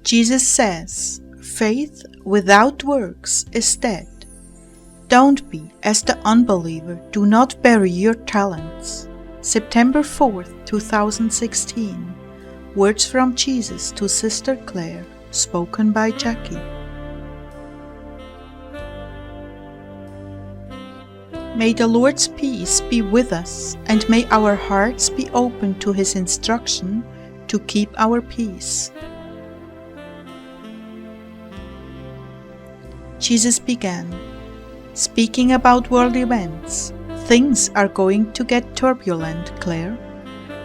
Jesus says, faith without works is dead. Don't be as the unbeliever. Do not bury your talents. September 4th, 2016. Words from Jesus to Sister Clare, spoken by Jackie. May the Lord's peace be with us, and may our hearts be open to His instruction to keep our peace. Jesus began, speaking about world events. Things are going to get turbulent, Clare,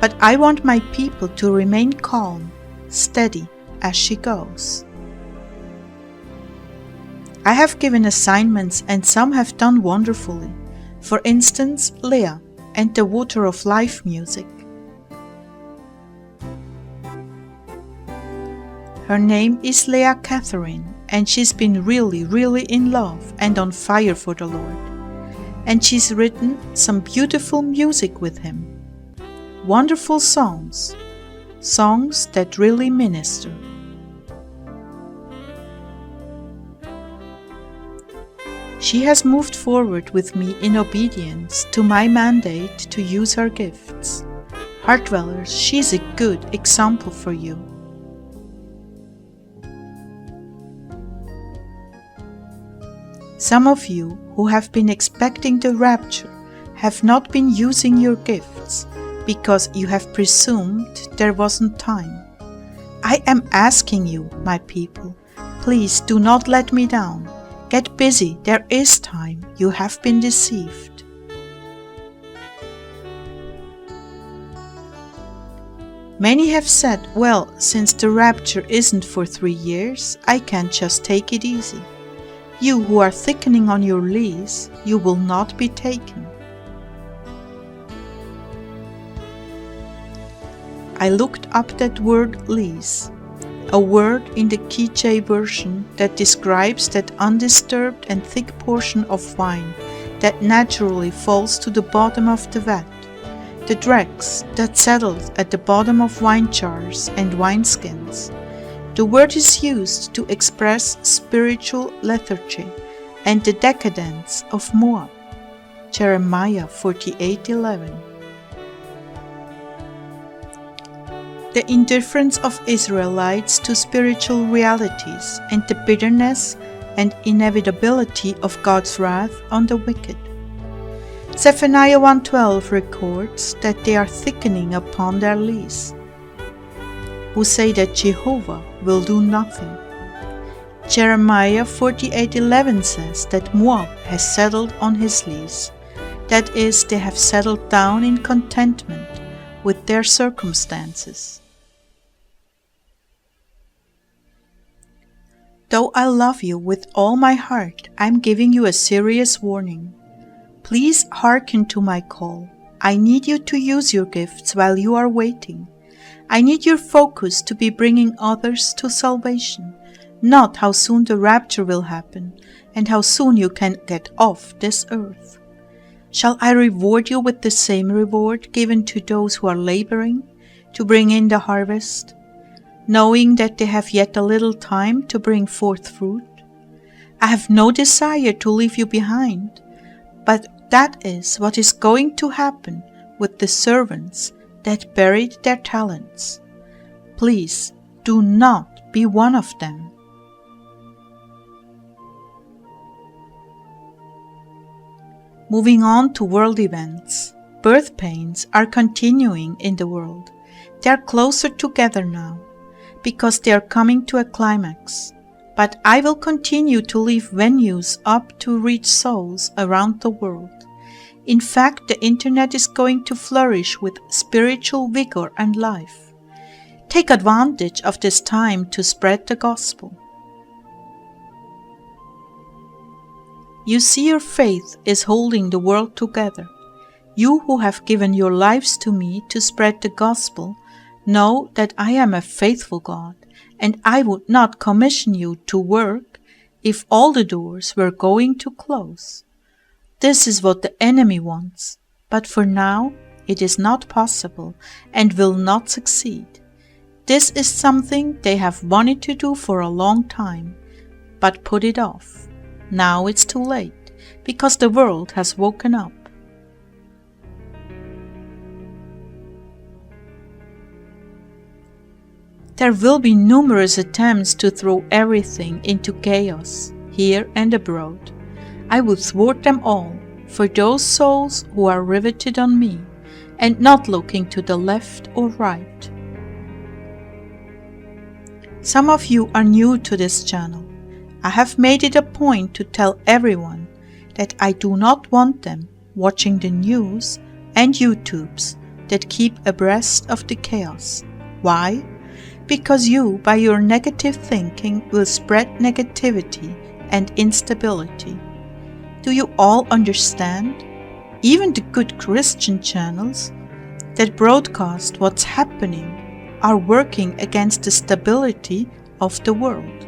but I want my people to remain calm, steady as she goes. I have given assignments and some have done wonderfully. For instance, Leah and the Water of Life music. Her name is Leah Catherine, and she's been really in love and on fire for the Lord. And she's written some beautiful music with Him. Wonderful songs that really minister. She has moved forward with me in obedience to my mandate to use her gifts. Heartdwellers, she's a good example for you. Some of you who have been expecting the rapture have not been using your gifts because you have presumed there wasn't time. I am asking you, my people, please do not let me down. Get busy, there is time. You have been deceived. Many have said, well, since the rapture isn't for 3 years, I can just take it easy. You who are thickening on your lease, you will not be taken. I looked up that word lease, a word in the KJ version that describes that undisturbed and thick portion of wine that naturally falls to the bottom of the vat, the dregs that settles at the bottom of wine jars and wineskins. The word is used to express spiritual lethargy and the decadence of Moab. Jeremiah 48:11. The indifference of Israelites to spiritual realities and the bitterness and inevitability of God's wrath on the wicked. Zephaniah 1:12 records that they are thickening upon their lease, who say that Jehovah will do nothing. Jeremiah 48:11 says that Moab has settled on his lease, that is, they have settled down in contentment with their circumstances. Though I love you with all my heart, I'm giving you a serious warning. Please hearken to my call. I need you to use your gifts while you are waiting. I need your focus to be bringing others to salvation, not how soon the rapture will happen and how soon you can get off this earth. Shall I reward you with the same reward given to those who are laboring to bring in the harvest, knowing that they have yet a little time to bring forth fruit? I have no desire to leave you behind, but that is what is going to happen with the servants that buried their talents. Please do not be one of them. Moving on to world events. Birth pains are continuing in the world. They are closer together now, because they are coming to a climax. But I will continue to leave venues up to reach souls around the world. In fact, the internet is going to flourish with spiritual vigor and life. Take advantage of this time to spread the gospel. You see, your faith is holding the world together. You who have given your lives to me to spread the gospel know that I am a faithful God, and I would not commission you to work if all the doors were going to close. This is what the enemy wants, but for now it is not possible and will not succeed. This is something they have wanted to do for a long time, but put it off. Now it's too late, because the world has woken up. There will be numerous attempts to throw everything into chaos, here and abroad. I will thwart them all, for those souls who are riveted on me, and not looking to the left or right. Some of you are new to this channel. I have made it a point to tell everyone that I do not want them watching the news and YouTubes that keep abreast of the chaos. Why? Because you, by your negative thinking, will spread negativity and instability. Do you all understand? Even the good Christian channels that broadcast what's happening are working against the stability of the world.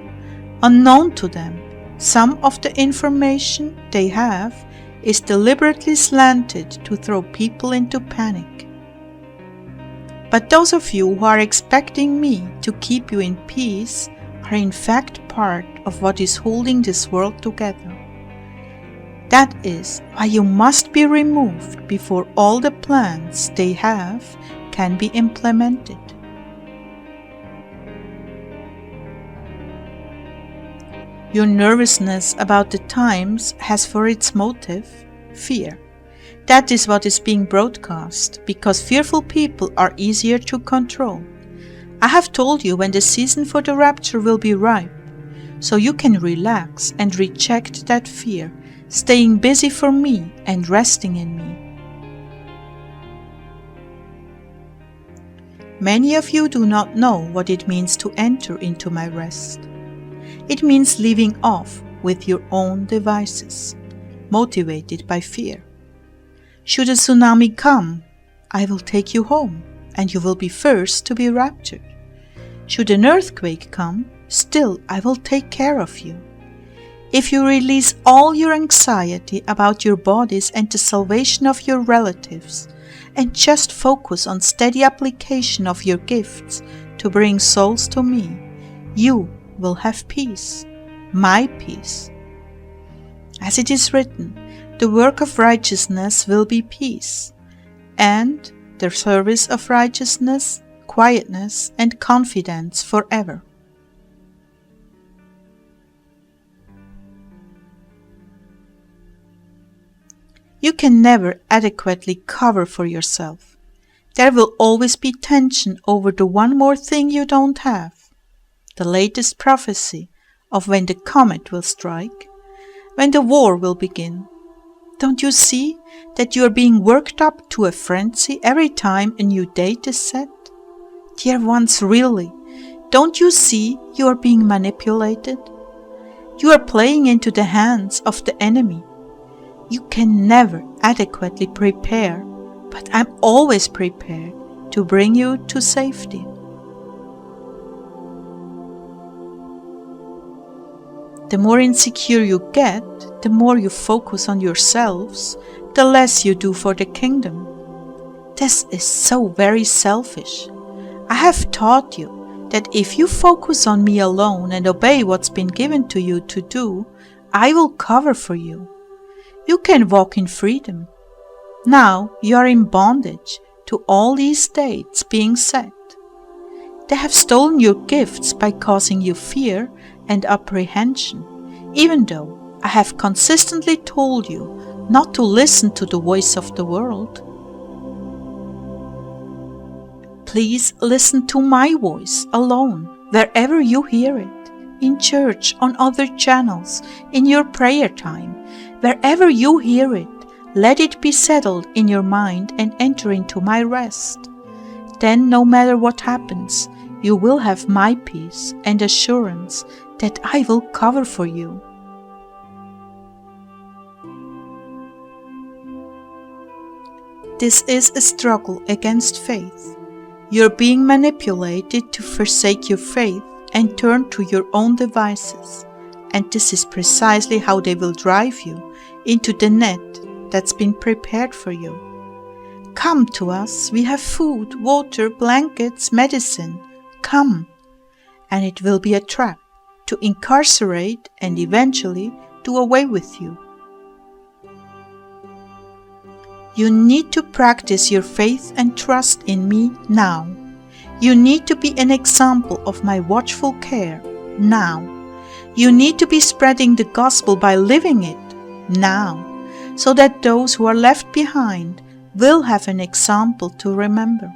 Unknown to them, some of the information they have is deliberately slanted to throw people into panic. But those of you who are expecting me to keep you in peace are in fact part of what is holding this world together. That is why you must be removed before all the plans they have can be implemented. Your nervousness about the times has for its motive fear. That is what is being broadcast, because fearful people are easier to control. I have told you when the season for the rapture will be ripe, so you can relax and reject that fear, staying busy for me and resting in me. Many of you do not know what it means to enter into my rest. It means leaving off with your own devices, motivated by fear. Should a tsunami come, I will take you home, and you will be first to be raptured. Should an earthquake come, still I will take care of you. If you release all your anxiety about your bodies and the salvation of your relatives, and just focus on steady application of your gifts to bring souls to me, you will have peace, my peace. As it is written, the work of righteousness will be peace, and the service of righteousness, quietness, and confidence forever. You can never adequately cover for yourself. There will always be tension over the one more thing you don't have. The latest prophecy of when the comet will strike, when the war will begin. Don't you see that you are being worked up to a frenzy every time a new date is set? Dear ones, really, don't you see you are being manipulated? You are playing into the hands of the enemy. You can never adequately prepare, but I'm always prepared to bring you to safety. The more insecure you get, the more you focus on yourselves, the less you do for the kingdom. This is so very selfish. I have taught you that if you focus on me alone and obey what's been given to you to do, I will cover for you. You can walk in freedom. Now you are in bondage to all these dates being set. They have stolen your gifts by causing you fear and apprehension, even though I have consistently told you not to listen to the voice of the world. Please listen to my voice alone, wherever you hear it, in church, on other channels, in your prayer time, wherever you hear it, let it be settled in your mind and enter into my rest. Then, no matter what happens, you will have my peace and assurance that I will cover for you. This is a struggle against faith. You're being manipulated to forsake your faith and turn to your own devices, and this is precisely how they will drive you into the net that's been prepared for you. Come to us, we have food, water, blankets, medicine. Come, and it will be a trap to incarcerate and eventually do away with you. You need to practice your faith and trust in me now. You need to be an example of my watchful care now. You need to be spreading the gospel by living it now, so that those who are left behind will have an example to remember.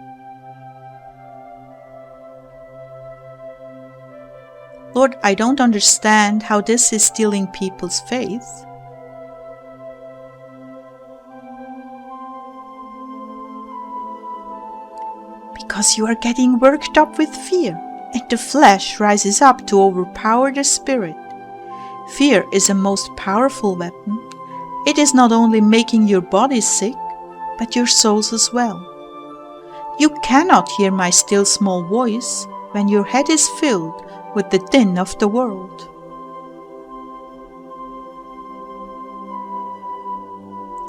Lord, I don't understand how this is stealing people's faith. Because you are getting worked up with fear, and the flesh rises up to overpower the spirit. Fear is a most powerful weapon. It is not only making your body sick, but your souls as well. You cannot hear my still small voice when your head is filled with the din of the world.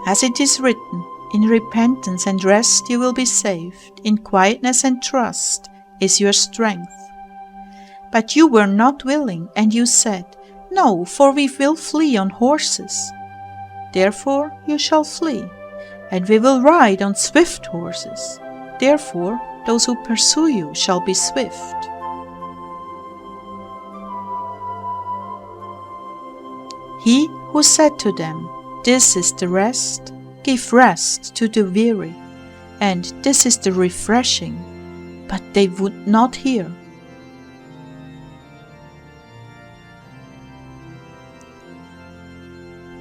As it is written, in repentance and rest you will be saved, in quietness and trust is your strength. But you were not willing, and you said, No, for we will flee on horses. Therefore you shall flee, and we will ride on swift horses. Therefore those who pursue you shall be swift. He who said to them, This is the rest, give rest to the weary, and this is the refreshing, but they would not hear.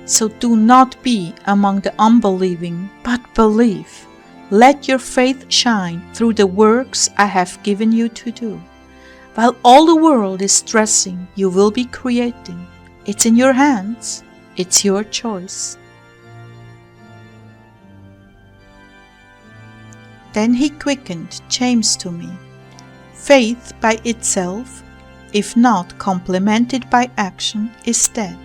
So do not be among the unbelieving, but believe. Let your faith shine through the works I have given you to do. While all the world is stressing, you will be creating. It's in your hands. It's your choice. Then he quickened James to me. Faith by itself, if not complemented by action, is dead.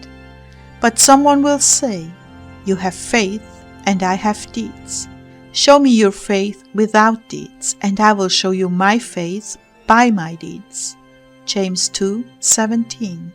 But someone will say, You have faith, and I have deeds. Show me your faith without deeds, and I will show you my faith by my deeds. James 2:17.